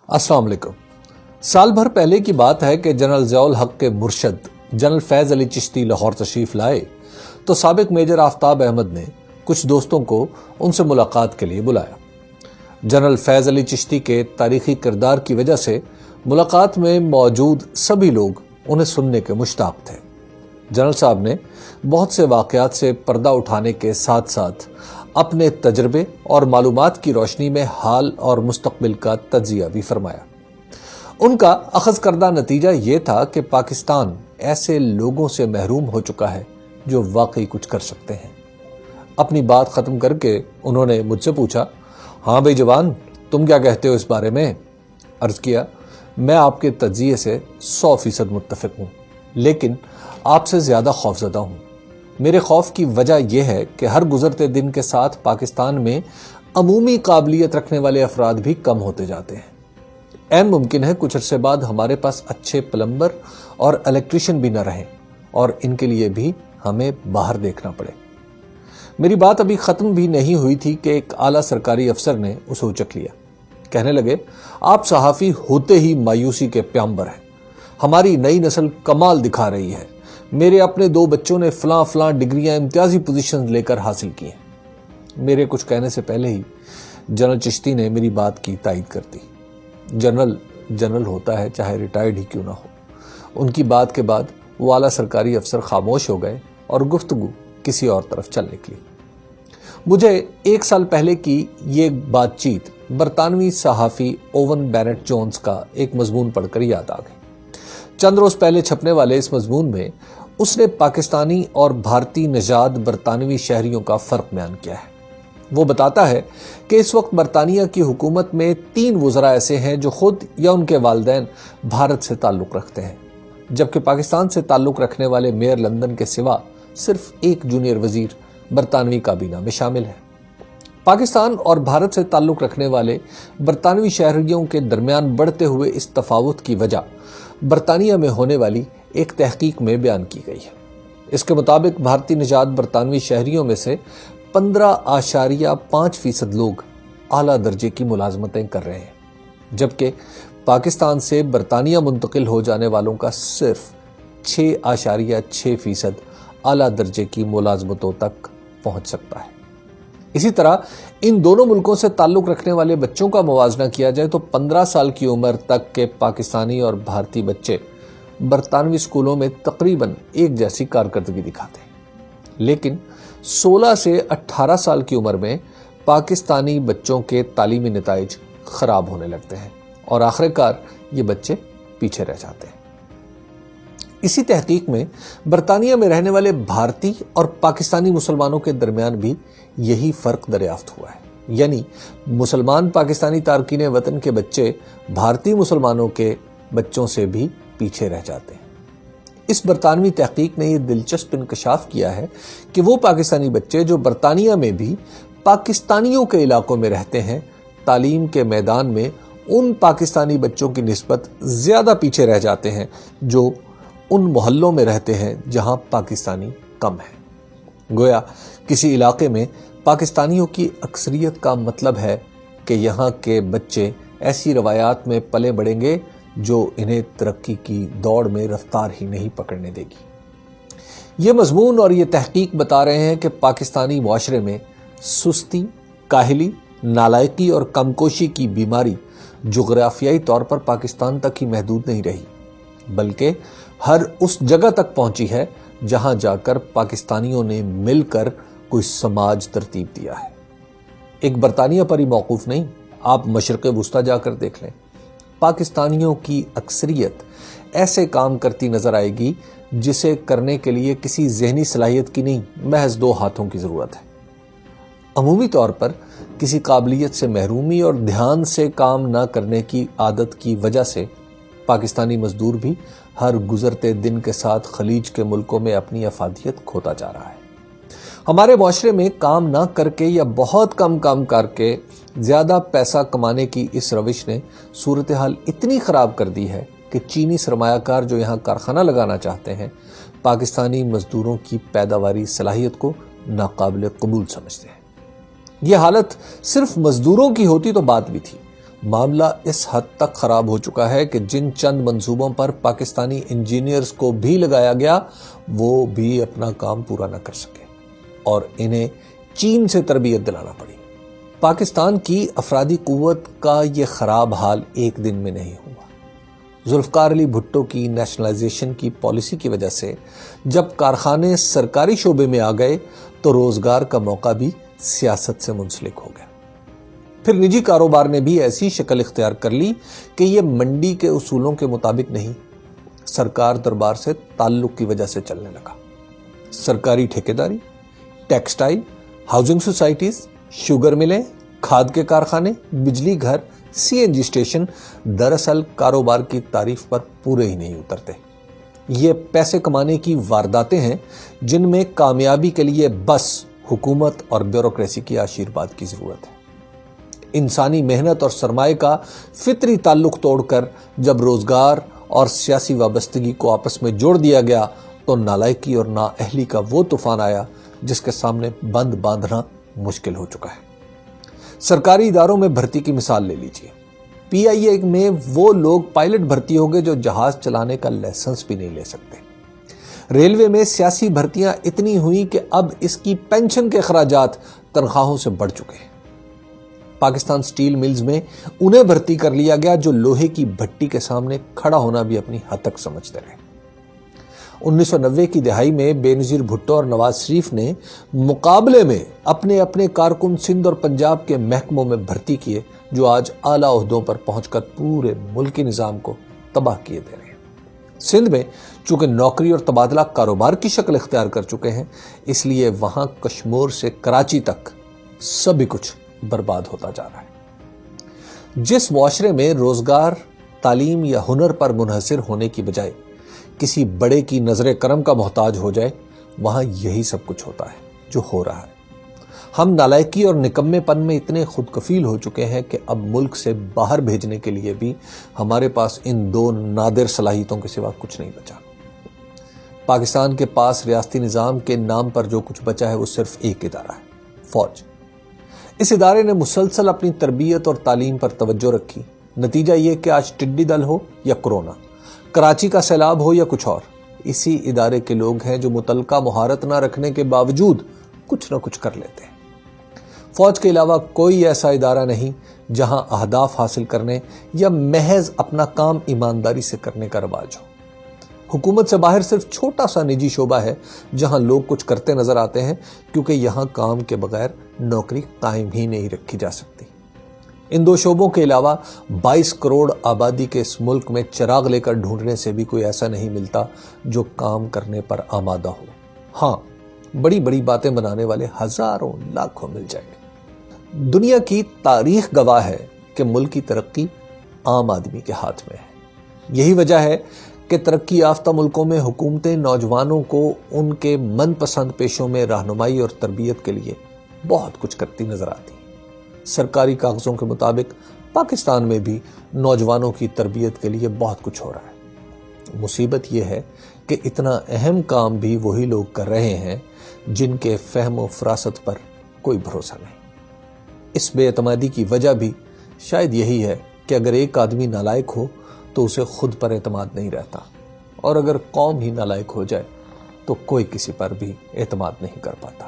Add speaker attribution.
Speaker 1: अस्सलाम वालेकुम। साल भर पहले की बात है कि जनरल ज़ियाउल हक के मुर्शद जनरल फैज़ अली चिश्ती लाहौर तशरीफ लाए तो साबिक मेजर आफ्ताब अहमद ने कुछ दोस्तों को उनसे मुलाकात के लिए बुलाया। जनरल फैज़ अली चिश्ती के तारीखी किरदार की वजह से मुलाकात में मौजूद सभी लोग उन्हें सुनने के मुश्ताक थे। जनरल साहब ने बहुत से वाक़यात से पर्दा उठाने के साथ साथ अपने तजर्बे और मालूमात की रोशनी में हाल और मुस्तकबिल का तज्जिया भी फरमाया। उनका अखज़ करदा नतीजा ये था कि पाकिस्तान ऐसे लोगों से महरूम हो चुका है जो वाकई कुछ कर सकते हैं। अपनी बात ख़त्म करके उन्होंने मुझसे पूछा, हाँ भाई जवान, तुम क्या कहते हो इस बारे में? अर्ज़ किया, मैं आपके तज्जिए से 100% मुत्तफ़िक हूँ, लेकिन आपसे ज़्यादा खौफज़दा हूँ। मेरे खौफ की वजह यह है कि हर गुजरते दिन के साथ पाकिस्तान में अमूमी काबिलियत रखने वाले अफराद भी कम होते जाते हैं। ऐन मुमकिन है कुछ अरसे बाद हमारे पास अच्छे प्लम्बर और इलेक्ट्रीशियन भी न रहें और इनके लिए भी हमें बाहर देखना पड़े। मेरी बात अभी ख़त्म भी नहीं हुई थी कि एक आला सरकारी अफसर ने उसे उचक लिया। कहने लगे, आप सहाफ़ी होते ही मायूसी के प्यांबर हैं। हमारी नई नस्ल कमाल दिखा रही है। मेरे अपने 2 बच्चों ने फलां डिग्रियां इम्तियाजी पोजीशन लेकर हासिल की हैं। मेरे कुछ कहने से पहले ही जनरल चिश्ती ने मेरी बात की तायद कर दी। जनरल होता है, चाहे रिटायर्ड ही क्यों ना हो। उनकी बात के बाद वो आला सरकारी अफसर खामोश हो गए और गुफ्तगू किसी और तरफ चल निकली। मुझे 1 साल पहले की ये बातचीत बरतानवी सहाफ़ी ओवन बेनेट जोन्स का एक मजमून पढ़कर याद आ गई। चंद रोज पहले छपने वाले इस मजमून में उसने पाकिस्तानी और भारतीय नजाद बरतानवी शहरियों का फ़र्क बयान किया है। वो बताता है कि इस वक्त बरतानिया की हुकूमत में 3 वज़रा ऐसे हैं जो खुद या उनके वालिदैन भारत से ताल्लुक़ रखते हैं, जबकि पाकिस्तान से ताल्लुक़ रखने वाले मेयर लंदन के सिवा सिर्फ एक जूनियर वजीर बरतानवी काबीना में शामिल है। पाकिस्तान और भारत से ताल्लुक़ रखने वाले बरतानवी शहरियों के दरमियान बढ़ते हुए इस तफावत की वजह बरतानिया में होने वाली एक तहकीक में बयान की गई है। इसके मुताबिक भारतीय निजात बरतानवी शहरियों में से 15.5% लोग आला दर्जे की मुलाजमतें कर रहे हैं, जबकि पाकिस्तान से बरतानिया मुंतकिल हो जाने वालों का सिर्फ 6.6% आला दर्जे की मुलाजमतों तक पहुंच सकता है। इसी तरह इन दोनों मुल्कों से ताल्लुक़ रखने वाले बच्चों का मुवाजना किया जाए तो 15 साल की उम्र तक के पाकिस्तानी और भारतीय बच्चे बरतानवी स्कूलों में तकरीबन एक जैसी कारकर्दगी दिखाते हैं, लेकिन 16 से 18 साल की उम्र में पाकिस्तानी बच्चों के तालीमी नताइज खराब होने लगते हैं और आखिरकार ये बच्चे पीछे रह जाते हैं। इसी तहकीक में बरतानिया में रहने वाले भारतीय और पाकिस्तानी मुसलमानों के दरमियान भी यही फ़र्क दरियाफ्त हुआ है, यानी मुसलमान पाकिस्तानी तारकीन वतन के बच्चे भारतीय मुसलमानों के बच्चों से भी पीछे रह जाते हैं। इस बरतानवी तहकीक ने यह दिलचस्प इंकशाफ किया है कि वो पाकिस्तानी बच्चे जो बरतानिया में भी पाकिस्तानियों के इलाकों में रहते हैं, तालीम के मैदान में उन पाकिस्तानी बच्चों की निस्बत ज़्यादा पीछे रह जाते हैं जो उन मोहल्लों में रहते हैं जहां पाकिस्तानी कम है। गोया किसी इलाके में पाकिस्तानियों की अक्सरियत का मतलब है कि यहाँ के बच्चे ऐसी रवायात में पले बढ़ेंगे जो इन्हें तरक्की की दौड़ में रफ्तार ही नहीं पकड़ने देगी। ये मजमून और ये तहकीक बता रहे हैं कि पाकिस्तानी मुआशरे में सुस्ती, काहली, नालायकी और कमकोशी की बीमारी जोग्राफियाई तौर पर पाकिस्तान तक ही महदूद नहीं रही, बल्कि हर उस जगह तक पहुंची है जहां जाकर पाकिस्तानियों ने मिलकर कोई समाज तरतीब दिया है। एक बरतानिया पर ही मौकूफ नहीं, आप मशरक़ वुस्ता जाकर देख लें। पाकिस्तानियों की अक्सरियत ऐसे काम करती नजर आएगी जिसे करने के लिए किसी ज़हनी सलाहियत की नहीं, महज 2 हाथों की ज़रूरत है। अमूमी तौर पर किसी काबिलियत से महरूमी और ध्यान से काम ना करने की आदत की वजह से पाकिस्तानी मजदूर भी हर गुजरते दिन के साथ खलीज के मुल्कों में अपनी अफादियत खोता जा रहा है। हमारे माशरे में काम ना करके या बहुत कम काम करके ज़्यादा पैसा कमाने की इस रविश ने सूरत हाल इतनी ख़राब कर दी है कि चीनी सरमायाकार जो यहाँ कारखाना लगाना चाहते हैं, पाकिस्तानी मजदूरों की पैदावारी सलाहियत को नाकाबिल कबूल समझते हैं। यह हालत सिर्फ मजदूरों की होती तो बात भी थी, معاملہ اس حد تک خراب ہو چکا ہے کہ جن چند منصوبوں پر پاکستانی انجینئرز کو بھی لگایا گیا وہ بھی اپنا کام پورا نہ کر سکے اور انہیں چین سے تربیت دلانا پڑی۔ پاکستان کی افرادی قوت کا یہ خراب حال ایک دن میں نہیں ہوا۔ ذوالفقار علی بھٹو کی نیشنلائزیشن کی پالیسی کی وجہ سے جب کارخانے سرکاری شعبے میں آ گئے تو روزگار کا موقع بھی سیاست سے منسلک ہو گیا۔ پھر نجی کاروبار نے بھی ایسی شکل اختیار کر لی کہ یہ منڈی کے اصولوں کے مطابق نہیں، سرکار دربار سے تعلق کی وجہ سے چلنے لگا۔ سرکاری ٹھیکیداری، ٹیکسٹائل، ہاؤسنگ سوسائٹیز، شوگر ملیں، کھاد کے کارخانے، بجلی گھر، سی این جی اسٹیشن دراصل کاروبار کی تعریف پر پورے ہی نہیں اترتے۔ یہ پیسے کمانے کی وارداتیں ہیں جن میں کامیابی کے لیے بس حکومت اور بیوروکریسی کی آشیرواد کی ضرورت ہے۔ انسانی محنت اور سرمایہ کا فطری تعلق توڑ کر جب روزگار اور سیاسی وابستگی کو آپس میں جوڑ دیا گیا تو نالائکی اور نااہلی کا وہ طوفان آیا جس کے سامنے بند باندھنا مشکل ہو چکا ہے۔ سرکاری اداروں میں بھرتی کی مثال لے لیجیے۔ پی آئی اے میں وہ لوگ پائلٹ بھرتی ہو گئے جو جہاز چلانے کا لائسنس بھی نہیں لے سکتے۔ ریلوے میں سیاسی بھرتیاں اتنی ہوئیں کہ اب اس کی پینشن کے اخراجات تنخواہوں سے بڑھ چکے ہیں۔ پاکستان سٹیل ملز میں انہیں بھرتی کر لیا گیا جو لوہے کی بھٹی کے سامنے کھڑا ہونا بھی اپنی حد تک سمجھتے رہے۔ 1990 کی دہائی میں بے نظیر بھٹو اور نواز شریف نے مقابلے میں اپنے اپنے کارکن سندھ اور پنجاب کے محکموں میں بھرتی کیے جو آج اعلیٰ عہدوں پر پہنچ کر پورے ملکی نظام کو تباہ کیے دے رہے ہیں۔ سندھ میں چونکہ نوکری اور تبادلہ کاروبار کی شکل اختیار کر چکے ہیں، اس لیے وہاں کشمور سے کراچی تک سبھی کچھ برباد ہوتا جا رہا ہے۔ جس معاشرے میں روزگار، تعلیم یا ہنر پر منحصر ہونے کی بجائے کسی بڑے کی نظر کرم کا محتاج ہو جائے، وہاں یہی سب کچھ ہوتا ہے جو ہو رہا ہے۔ ہم نالائکی اور نکمے پن میں اتنے خود کفیل ہو چکے ہیں کہ اب ملک سے باہر بھیجنے کے لیے بھی ہمارے پاس ان دو نادر صلاحیتوں کے سوا کچھ نہیں بچا۔ پاکستان کے پاس ریاستی نظام کے نام پر جو کچھ بچا ہے وہ صرف ایک ادارہ ہے، فوج۔ اس ادارے نے مسلسل اپنی تربیت اور تعلیم پر توجہ رکھی۔ نتیجہ یہ کہ آج ٹڈی دل ہو یا کرونا، کراچی کا سیلاب ہو یا کچھ اور، اسی ادارے کے لوگ ہیں جو متعلقہ مہارت نہ رکھنے کے باوجود کچھ نہ کچھ کر لیتے ہیں۔ فوج کے علاوہ کوئی ایسا ادارہ نہیں جہاں اہداف حاصل کرنے یا محض اپنا کام ایمانداری سے کرنے کا رواج ہو۔ حکومت سے باہر صرف چھوٹا سا نجی شعبہ ہے جہاں لوگ کچھ کرتے نظر آتے ہیں، کیونکہ یہاں کام کے بغیر نوکری قائم ہی نہیں رکھی جا سکتی۔ ان دو شعبوں کے علاوہ 22 کروڑ آبادی کے اس ملک میں چراغ لے کر ڈھونڈنے سے بھی کوئی ایسا نہیں ملتا جو کام کرنے پر آمادہ ہو۔ ہاں، بڑی بڑی باتیں بنانے والے ہزاروں لاکھوں مل جائیں گے۔ دنیا کی تاریخ گواہ ہے کہ ملک کی ترقی عام آدمی کے ہاتھ میں ہے۔ یہی وجہ ہے کہ ترقی یافتہ ملکوں میں حکومتیں نوجوانوں کو ان کے من پسند پیشوں میں رہنمائی اور تربیت کے لیے بہت کچھ کرتی نظر آتی ہیں۔ سرکاری کاغذوں کے مطابق پاکستان میں بھی نوجوانوں کی تربیت کے لیے بہت کچھ ہو رہا ہے۔ مصیبت یہ ہے کہ اتنا اہم کام بھی وہی لوگ کر رہے ہیں جن کے فہم و فراست پر کوئی بھروسہ نہیں۔ اس بے اعتمادی کی وجہ بھی شاید یہی ہے کہ اگر ایک آدمی نالائق ہو تو اسے خود پر اعتماد نہیں رہتا، اور اگر قوم ہی نالائق ہو جائے تو کوئی کسی پر بھی اعتماد نہیں کر پاتا۔